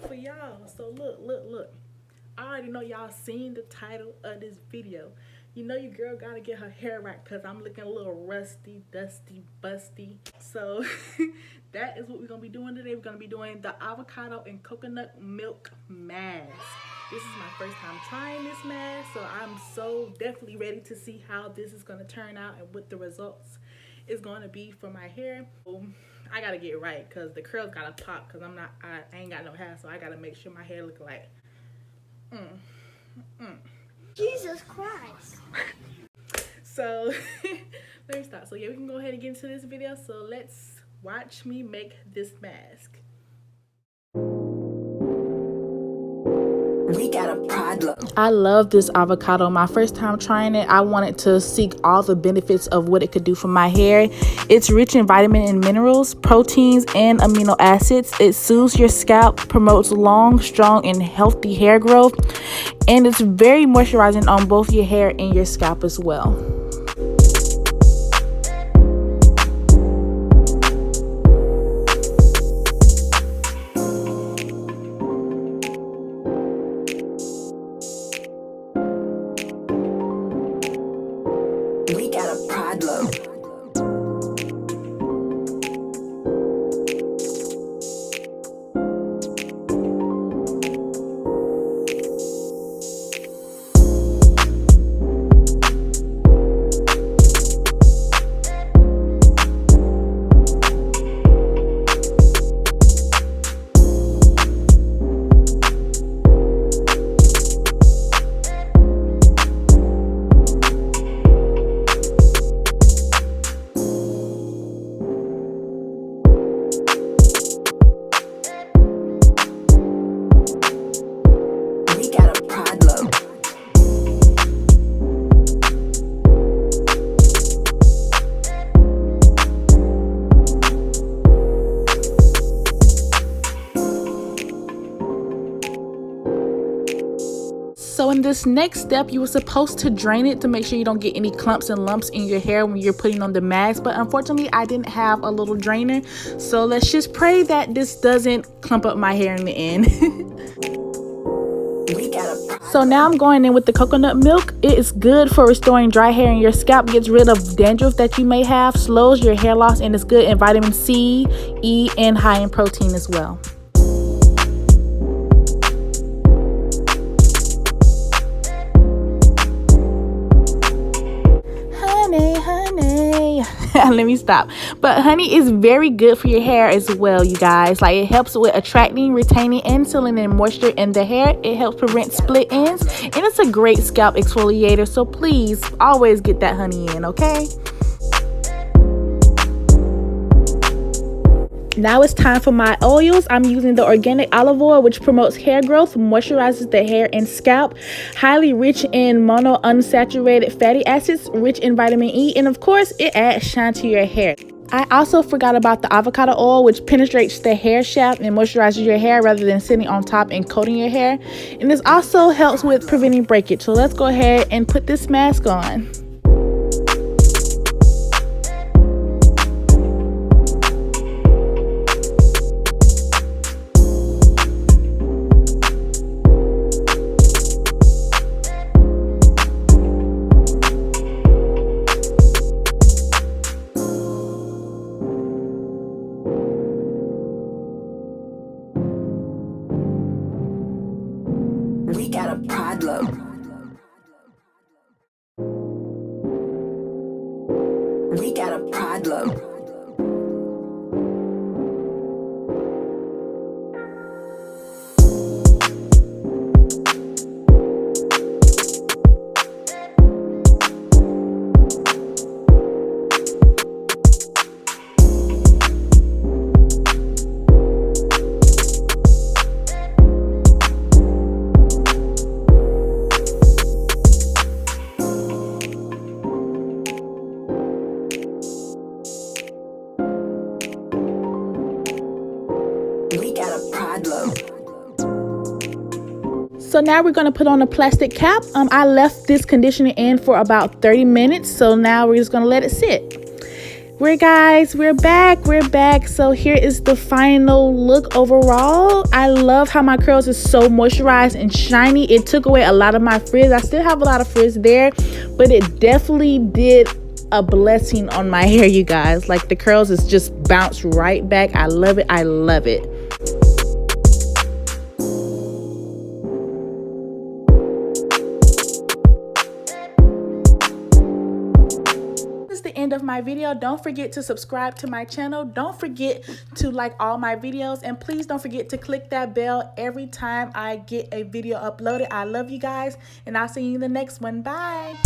for y'all. So look. I already know y'all seen the title of this video. You know your girl gotta get her hair right because I'm looking a little rusty, dusty, busty. So that is what we're gonna be doing today. We're gonna be doing the avocado and coconut milk mask. This is my first time trying this mask, so I'm so definitely ready to see how this is gonna turn out and what the results is gonna be for my hair. I gotta get right because the curls gotta pop because I ain't got no hair, so I gotta make sure my hair look like Jesus Christ. So let me stop. So yeah, we can go ahead and get into this video. So let's watch me make this mask. We got a Prodlem. I love this avocado. My first time trying it, I wanted to seek all the benefits of what it could do for my hair. It's rich in vitamin and minerals, proteins, and amino acids. It soothes your scalp, promotes long, strong, and healthy hair growth, and it's very moisturizing on both your hair and your scalp as well. We got a Prodlem. So in this next step, you were supposed to drain it to make sure you don't get any clumps and lumps in your hair when you're putting on the mask. But unfortunately, I didn't have a little drainer. So let's just pray that this doesn't clump up my hair in the end. So now I'm going in with the coconut milk. It is good for restoring dry hair in your scalp, gets rid of dandruff that you may have, slows your hair loss, and is good in vitamin C, E, and high in protein as well. Honey. Let me stop. But honey is very good for your hair as well, you guys. Like, it helps with attracting, retaining, and sealing in moisture in the hair. It helps prevent split ends, and it's a great scalp exfoliator. So please always get that honey in, okay? Now it's time for my oils. I'm using the organic olive oil, which promotes hair growth, moisturizes the hair and scalp, highly rich in monounsaturated fatty acids, rich in vitamin E, and of course, it adds shine to your hair. I also forgot about the avocado oil, which penetrates the hair shaft and moisturizes your hair rather than sitting on top and coating your hair. And this also helps with preventing breakage. So let's go ahead and put this mask on. We got a Prodlem. We got a Prodlem. We got a Prodlem. So now we're going to put on a plastic cap. I left this conditioner in for about 30 minutes. So now we're just going to let it sit. We're back. So here is the final look overall. I love how my curls is so moisturized and shiny. It took away a lot of my frizz. I still have a lot of frizz there, but it definitely did a blessing on my hair, you guys. Like the curls is just bounced right back. I love it. The end of my video. Don't forget to subscribe to my channel. Don't forget to like all my videos, and please don't forget to click that bell every time I get a video uploaded. I love you guys, and I'll see you in the next one. Bye.